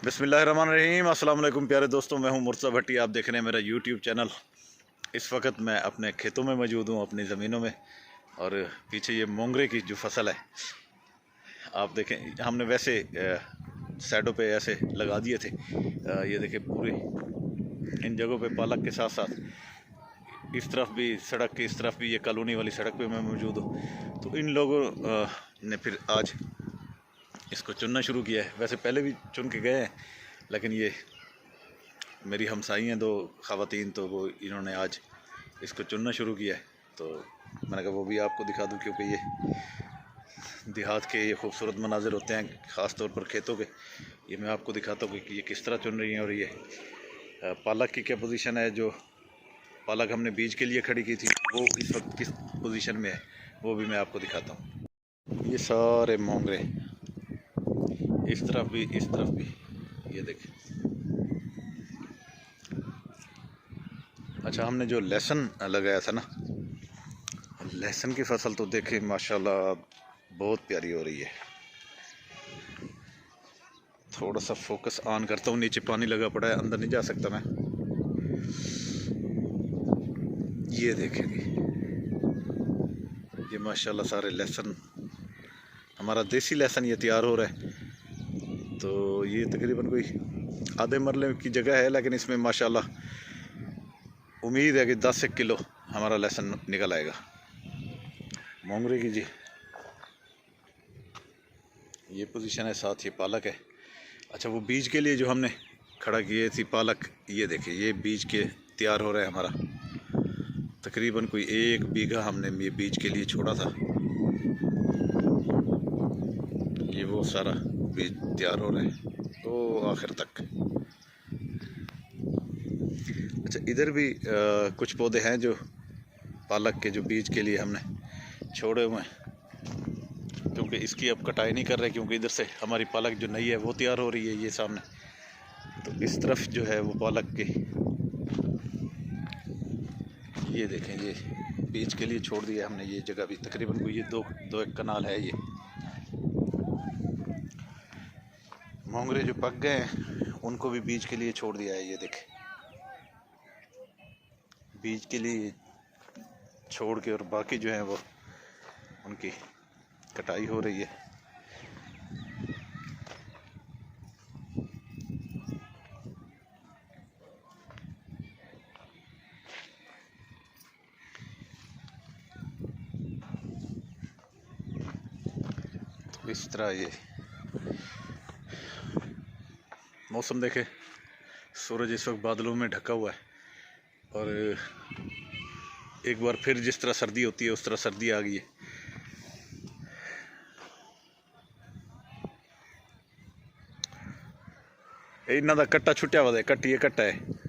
बिस्मिल्लाहिर्रहमानिर्रहीम। अस्सलाम वालेकुम प्यारे दोस्तों, मैं हूं मुर्तज़ा भट्टी। आप देख रहे हैं मेरा यूट्यूब चैनल। इस वक्त मैं अपने खेतों में मौजूद हूं, अपनी ज़मीनों में। और पीछे ये मोंगरे की जो फसल है आप देखें, हमने वैसे साइडों पे ऐसे लगा दिए थे। ये देखें, पूरे इन जगहों पे पालक के साथ साथ इस तरफ भी सड़क के, इस तरफ भी ये कॉलोनी वाली सड़क पे मैं मौजूद हूँ। तो इन लोगों ने फिर आज इसको चुनना शुरू किया है। वैसे पहले भी चुन के गए हैं, लेकिन ये मेरी हमसाई हैं दो ख़वातीन, तो वो इन्होंने आज इसको चुनना शुरू किया है। तो मैंने कहा वो भी आपको दिखा दूं, क्योंकि ये देहात के ये खूबसूरत मनाजिर होते हैं, ख़ास तौर पर खेतों के। ये मैं आपको दिखाता हूँ कि ये किस तरह चुन रही हैं। और ये पालक की क्या पोजीशन है। जो पालक हमने बीज के लिए खड़ी की थी, वो इस वक्त किस पोजीशन में है, वो भी मैं आपको दिखाता हूँ। ये सारे मोंगरे, इस तरफ भी, इस तरफ भी, ये देखें। अच्छा, हमने जो लहसुन लगाया था ना, लहसुन की फसल तो देखें माशाल्लाह बहुत प्यारी हो रही है। थोड़ा सा फोकस ऑन करता हूँ, नीचे पानी लगा पड़ा है, अंदर नहीं जा सकता मैं। ये देखेंगे, ये माशाल्लाह सारे लहसुन, हमारा देसी लहसुन ये तैयार हो रहा है। तो ये तकरीबन कोई आधे मरले की जगह है, लेकिन इसमें माशाल्लाह उम्मीद है कि 10 किलो हमारा लहसुन निकल आएगा मोंगरे की। जी, ये पोजीशन है, साथ ये पालक है। अच्छा, वो बीज के लिए जो हमने खड़ा किए थी पालक, ये देखिए, ये बीज के तैयार हो रहा है हमारा। तकरीबन कोई 1 बीघा हमने ये बीज के लिए छोड़ा था। ये वो सारा बीज तैयार हो रहा है तो आखिर तक। अच्छा, इधर भी कुछ पौधे हैं जो पालक के, जो बीज के लिए हमने छोड़े हुए हैं, क्योंकि इसकी अब कटाई नहीं कर रहे, क्योंकि इधर से हमारी पालक जो नई है वो तैयार हो रही है, ये सामने। तो इस तरफ जो है वो पालक के, ये देखें, ये बीज के लिए छोड़ दिया हमने। ये जगह भी तकरीबन कोई ये दो एक कनाल है। ये मोंगरे जो पक गए हैं उनको भी बीज के लिए छोड़ दिया है। ये देखें, बीज के लिए छोड़ के, और बाकी जो है वो उनकी कटाई हो रही है। तो इस तरह ये मौसम देखे, सूरज इस वक्त बादलों में ढका हुआ है। और एक बार फिर जिस तरह सर्दी होती है उस तरह सर्दी आ गई है। इन्हों का कट्टा छुट्टिया हुआ है, कट्टी कट्टा है।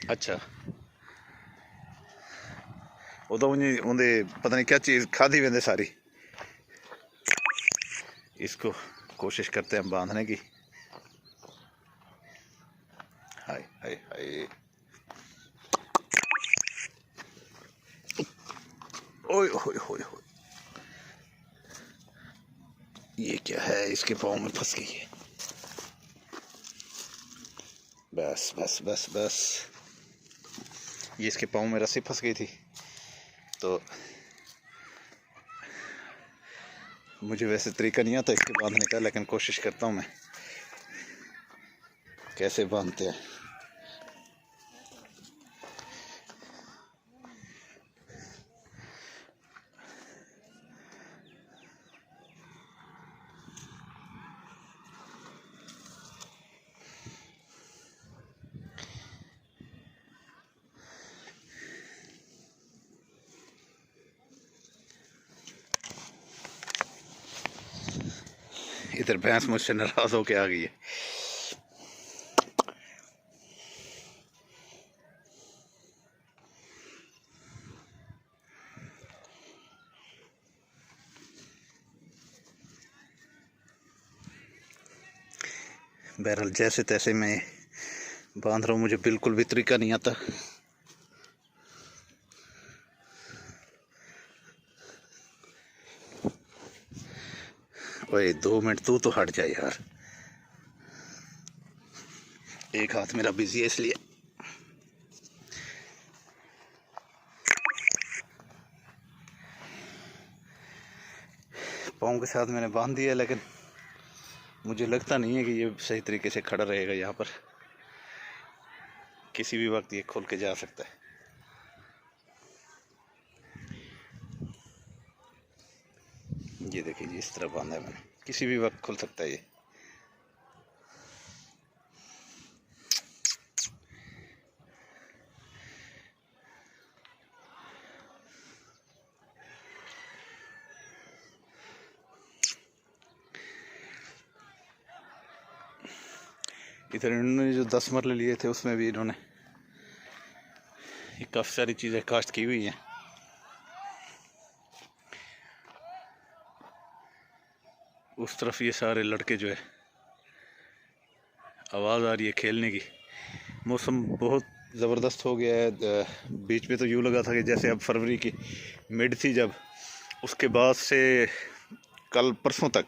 अच्छा, वो तो उन्हें पता नहीं क्या चीज़ खाधी वेंदे सारी। इसको कोशिश करते हैं बांधने की। हाय हाय हाय, ओए होए होए होए, ये क्या है, इसके पाँव में फंस गई है। बस बस बस बस, ये इसके पाँव में रस्सी फंस गई थी। तो मुझे वैसे तरीका नहीं आता इसके बांधने का, लेकिन कोशिश करता हूँ मैं कैसे बांधते हैं। इधर भैंस मुझसे नाराज होके आ गई है। बहरहाल जैसे तैसे मैं बांध रहा हूँ, मुझे बिल्कुल भी तरीका नहीं आता। ओए 2 मिनट तू तो हट जा यार, एक हाथ मेरा बिजी है इसलिए। पाँव के साथ मैंने बांध दिया, लेकिन मुझे लगता नहीं है कि ये सही तरीके से खड़ा रहेगा। यहाँ पर किसी भी वक्त ये खुल के जा सकता है। ये देखिए जी, इस तरह बांधा है मैंने, किसी भी वक्त खुल सकता है ये। इधर इन्होंने जो 10 मरले लिए थे उसमें भी इन्होंने काफ़ी सारी चीज़ें काश्त की हुई हैं। उस तरफ ये सारे लड़के जो है, आवाज़ आ रही है खेलने की। मौसम बहुत ज़बरदस्त हो गया है। बीच में तो यूँ लगा था कि जैसे अब फरवरी की मिड थी, जब उसके बाद से कल परसों तक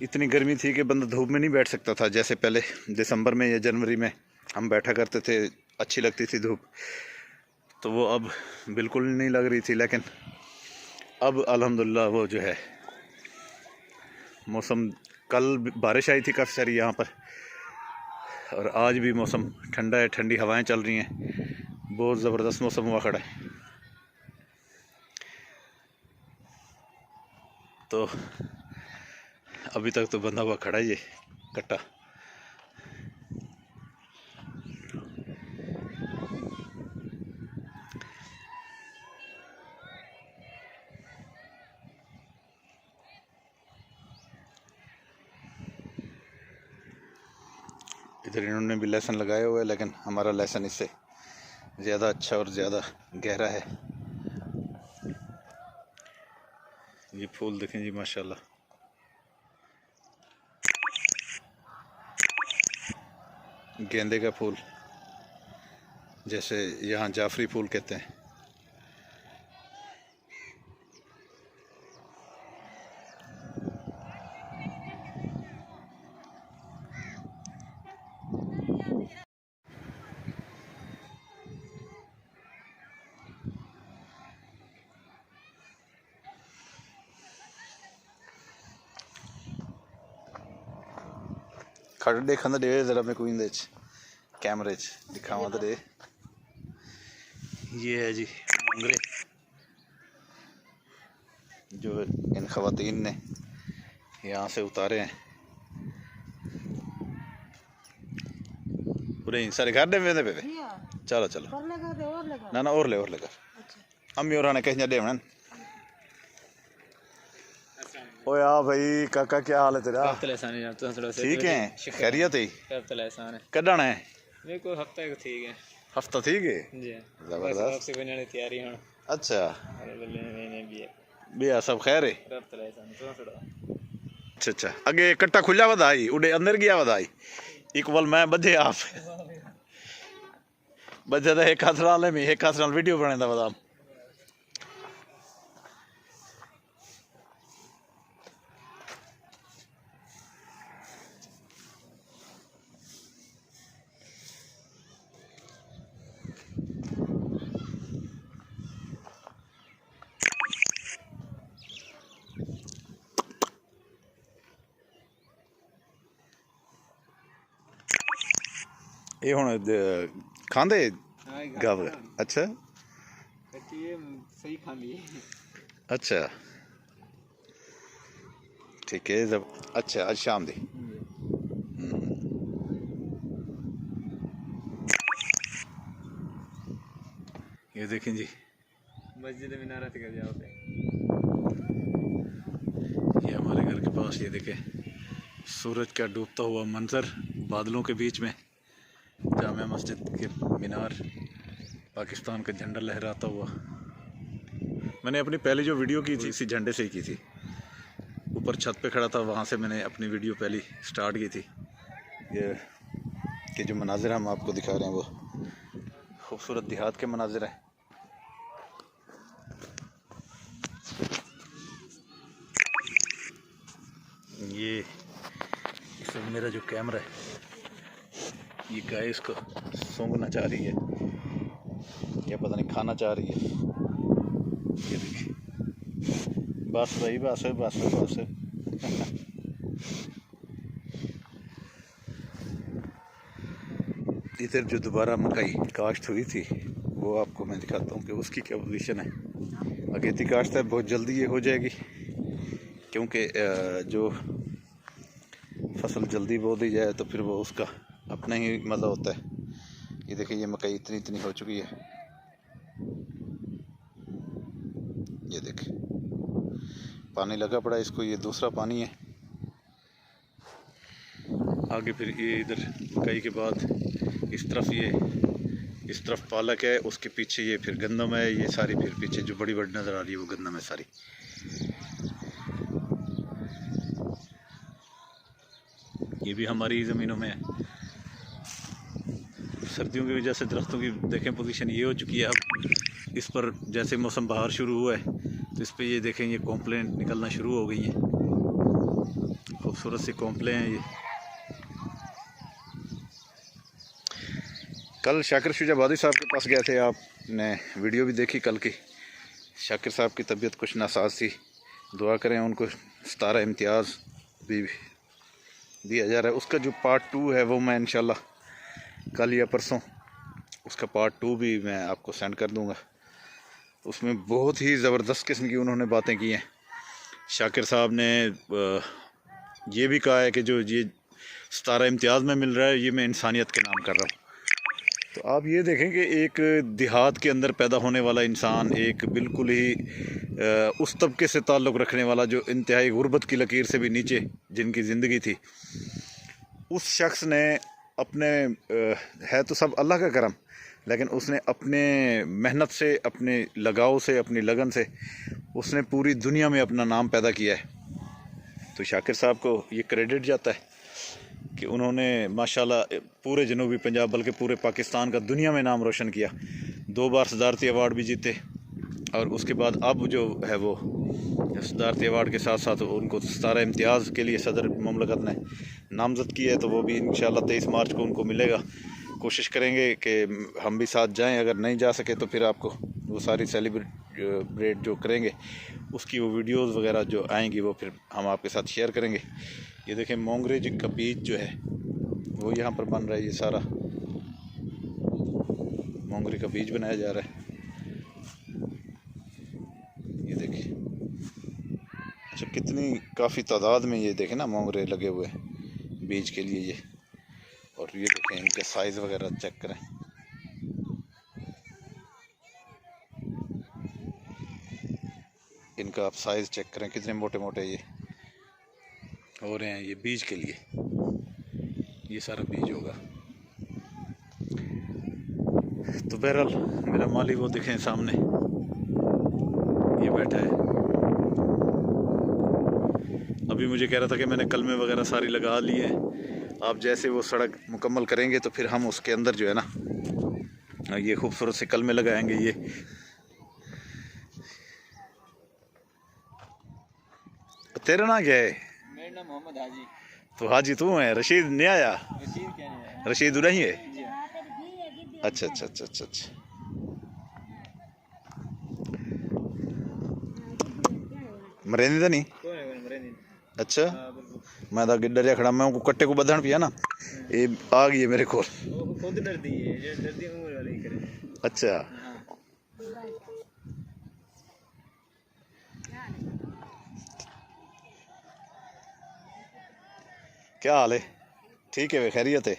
इतनी गर्मी थी कि बंदा धूप में नहीं बैठ सकता था। जैसे पहले दिसंबर में या जनवरी में हम बैठा करते थे, अच्छी लगती थी धूप, तो वो अब बिल्कुल नहीं लग रही थी। लेकिन अब अल्हम्दुलिल्लाह वो जो है मौसम, कल बारिश आई थी काफ़ी सारी यहाँ पर, और आज भी मौसम ठंडा है, ठंडी हवाएं चल रही हैं, बहुत ज़बरदस्त मौसम हुआ खड़ा है। तो अभी तक तो बंधा हुआ खड़ा है ये कट्टा। इधर इन्होंने भी लहसुन लगाया हुआ है, लेकिन हमारा लहसुन इससे ज़्यादा अच्छा और ज़्यादा गहरा है। ये फूल देखें जी, माशाल्लाह। गेंदे का फूल, जैसे यहाँ जाफरी फूल कहते हैं। खड़ देखा तो दे जरा मैं कोई कैमरे च दिखावा तो दे। ये है जी मोंगरे, जो इन खवातीन ने यहाँ से उतारे हैं। पूरे सारे घर में पे चलो चलो ना ना और ले अम्मी और ने कहीं दे। ओए हाँ भाई काका, क्या हाल है तेरा? ठीक है, खैरियत है? कदण है? हफ्ता ठीक है, जबरदस्त। अच्छा बिया सब खैर है? अच्छा अच्छा, अगे कट्टा खुला वधाई उड़े अंदर गया वधाई इक्वल मैं बधे आप बधे तो एक हाथ नाल में एक हाथ नाल वीडियो बने दा बदाम। ये हुण खांदे गव? अच्छा सही खांदी। अच्छा ठीक है, जब अच्छा आज शाम दी। ये देखें जी, मस्जिद मीनारा से कर जाओ। ये हमारे घर के पास, ये देखें सूरज का डूबता हुआ मंजर बादलों के बीच में, जामिया मस्जिद के मीनार, पाकिस्तान का झंडा लहराता हुआ। मैंने अपनी पहली जो वीडियो की थी इसी झंडे से ही की थी। ऊपर छत पे खड़ा था, वहाँ से मैंने अपनी वीडियो पहली स्टार्ट की थी। ये जो मनाजिर हम आपको दिखा रहे हैं वो खूबसूरत देहात के मनाजिर हैं। ये इसमें मेरा जो कैमरा है ये गाय इसको सूंघना चाह रही है या पता नहीं खाना चाह रही है। ये देखिए, बस भाई बस है बस है बस है। इधर जो दोबारा मकई काश्त हुई थी वो आपको मैं दिखाता हूँ कि उसकी क्या पोजीशन है। अगेती काश्त है, बहुत जल्दी ये हो जाएगी क्योंकि जो फसल जल्दी बो दी जाए तो फिर वो उसका अपना ही मज़ा होता है। ये देखिए, ये मकई इतनी इतनी हो चुकी है। ये देखिए, पानी लगा पड़ा है इसको, ये दूसरा पानी है। आगे फिर ये इधर मकई के बाद इस तरफ पालक है, उसके पीछे ये फिर गंदम है। ये सारी फिर पीछे जो बड़ी बड़ी नज़र आ रही है वो गंदम है सारी। ये भी हमारी ज़मीनों में है। सर्दियों की वजह से दरख्तों की देखें पोजीशन ये हो चुकी है। अब इस पर जैसे मौसम बाहर शुरू हुआ है तो इस पर ये देखें ये कॉम्प्लें निकलना शुरू हो गई हैं। खूबसूरत सी कॉम्प्लें हैं ये। कल शाकिर शुजाबादी साहब के पास गए थे, आपने वीडियो भी देखी कल की। शाकिर साहब की तबीयत कुछ नासाज थी, दुआ करें उनको 17 इम्तियाज़ भी दिया जा रहा है। उसका जो पार्ट 2 है वो मैं इंशाल्लाह कल या परसों उसका पार्ट 2 भी मैं आपको सेंड कर दूंगा। उसमें बहुत ही ज़बरदस्त किस्म की उन्होंने बातें की हैं। शाकिर साहब ने ये भी कहा है कि जो ये 17 इम्तियाज़ में मिल रहा है ये मैं इंसानियत के नाम कर रहा हूँ। तो आप ये देखें कि एक देहात के अंदर पैदा होने वाला इंसान, एक बिल्कुल ही उस तबके से ताल्लुक़ रखने वाला जो इंतहाई गुर्बत की लकीर से भी नीचे जिनकी ज़िंदगी थी, उस शख्स ने अपने है तो सब अल्लाह का करम, लेकिन उसने अपने मेहनत से, अपने लगाव से, अपनी लगन से उसने पूरी दुनिया में अपना नाम पैदा किया है। तो शाकिर साहब को ये क्रेडिट जाता है कि उन्होंने माशाल्लाह पूरे जनूबी पंजाब बल्कि पूरे पाकिस्तान का दुनिया में नाम रोशन किया। 2 बार सदारती अवार्ड भी जीते और उसके बाद अब जो है वो सदारती अवार्ड के साथ साथ उनको 17 इम्तियाज़ के लिए सदर मुमलकत ने नामज़द किया है। तो वो भी इंशाल्लाह 23 मार्च को उनको मिलेगा। कोशिश करेंगे कि हम भी साथ जाएं, अगर नहीं जा सके तो फिर आपको वो सारी सेलिब्रेट जो करेंगे उसकी वो वीडियोस वगैरह जो आएंगी वो फिर हम आपके साथ शेयर करेंगे। ये देखें, मोंगरे का बीज जो है वो यहाँ पर बन रहा है। ये सारा मोंगरे का बीज बनाया जा रहा है। ये देखिए, अच्छा कितनी काफ़ी तादाद में ये देखें ना मोंगरे लगे हुए हैं बीज के लिए ये। और ये देखें, इनका साइज़ वगैरह चेक करें। इनका आप साइज़ चेक करें, कितने मोटे मोटे ये हो रहे हैं। ये बीज के लिए ये सारा बीज होगा। तो बहरहाल मेरा माली वो दिखें सामने ये बैठा है। अभी मुझे कह रहा था कि मैंने कलमे वगैरह सारी लगा ली है। आप जैसे वो सड़क मुकम्मल करेंगे तो फिर हम उसके अंदर जो है ना ये खूबसूरत से कलमे लगाएंगे। ये तेरा नाम क्या है? मेरा नाम मोहम्मद हाजी। तो हाजी तू है, रशीद नहीं आया? रशीद क्या नहीं आया? रशीद नहीं है? जी हाँ। अच्छा अच्छा अच्छा अच्छा अच्छा। मरेंदी तो नहीं? कौन है मेरे नहीं? अच्छा, हाँ बिल्कुल। मैं तो गिड्डर जा खड़ा, मैं उनको कट्टे को बदन पिया ना, ये आ गई है मेरे को। वो खुद डरती है, जो डरती है उम्र वाले ही करे। अच्छा, हाँ। क्या हाल है? ठीक है, वे खैरियत है?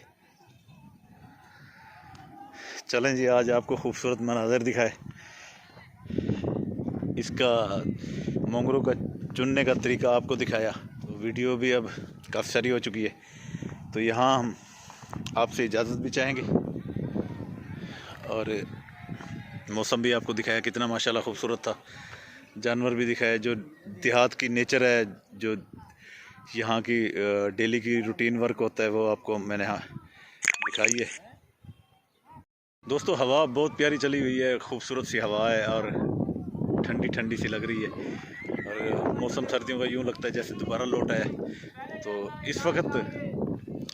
चलें जी, आज आपको खूबसूरत मनाज़र दिखाए। इसका मोंगरों का चुनने का तरीका आपको दिखाया। तो वीडियो भी अब काफ़ी सारी हो चुकी है, तो यहाँ हम आपसे इजाज़त भी चाहेंगे और मौसम भी आपको दिखाया कितना माशाल्लाह खूबसूरत था। जानवर भी दिखाया, जो देहात की नेचर है, जो यहाँ की डेली की रूटीन वर्क होता है वो आपको मैंने यहाँ दिखाई है। दोस्तों, हवा बहुत प्यारी चली हुई है, खूबसूरत सी हवा है और ठंडी ठंडी सी लग रही है और मौसम सर्दियों का यूँ लगता है जैसे दोबारा लौट आया है। तो इस वक्त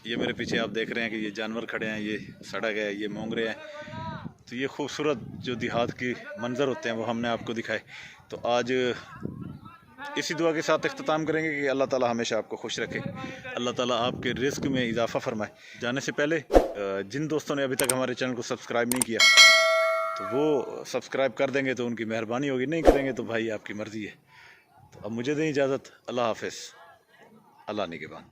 ये मेरे पीछे आप देख रहे हैं कि ये जानवर खड़े हैं, ये सड़क है, ये मोंगरे हैं। तो ये खूबसूरत जो देहात की मंज़र होते हैं वो हमने आपको दिखाए। तो आज इसी दुआ के साथ इख्तिताम करेंगे कि अल्लाह ताला हमेशा आपको खुश रखे, अल्लाह ताला आपके रिस्क में इजाफ़ा फरमाए। जाने से पहले जिन दोस्तों ने अभी तक हमारे चैनल को सब्सक्राइब नहीं किया तो वो सब्सक्राइब कर देंगे तो उनकी मेहरबानी होगी, नहीं करेंगे तो भाई आपकी मर्ज़ी है। तो अब मुझे दें इजाज़त। अल्लाह हाफ़िज़, अल्लाह निगहबान।